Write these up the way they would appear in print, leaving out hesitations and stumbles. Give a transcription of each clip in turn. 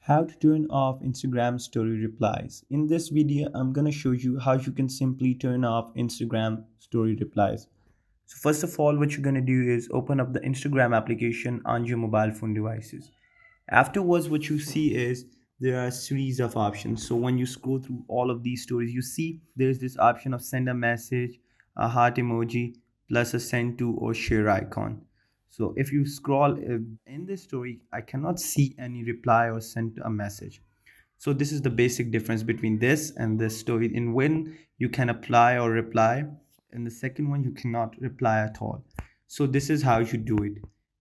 How to turn off Instagram story replies. In this video, I'm going to show you how you can simply turn off Instagram story replies. So first of all, what you're going to do is open up the Instagram application on your mobile phone devices. Afterwards, what you see is there are a series of options. So when you scroll through all of these stories, you see there's this option of send a message, a heart emoji, plus a send to or share icon. So if you scroll in this story, I cannot see any reply or send a message. So this is the basic difference between this and this story. In when you can apply or reply, in the second one you cannot reply at all. So this is how you do it.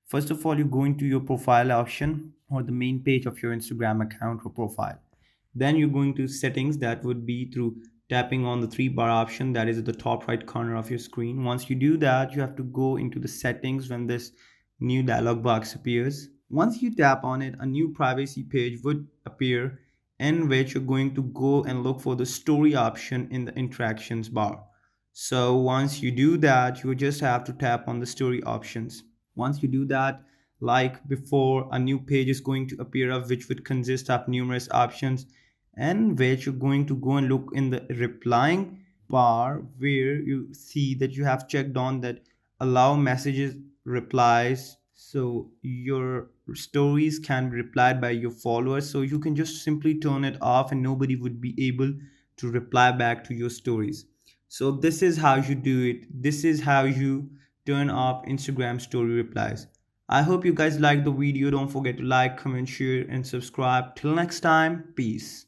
First of all, you go into your profile option or the main page of your Instagram account or profile. Then you're going to settings, that would be through tapping on the three bar option that is at the top right corner of your screen. Once you do that, you have to go into the settings when this new dialog box appears. Once you tap on it, a new privacy page would appear in which you're going to go and look for the story option in the interactions bar. So once you do that, you just have to tap on the story options. Once you do that, like before, a new page is going to appear of which would consist of numerous options, and which you're going to go and look in the replying bar where you see that you have checked on that allow messages replies, so your stories can be replied by your followers. So you can just simply turn it off and nobody would be able to reply back to your stories. So this is how you do it. This is how you turn off Instagram story replies. I hope you guys liked the video. Don't forget to like, comment, share, and subscribe. Till next time, peace.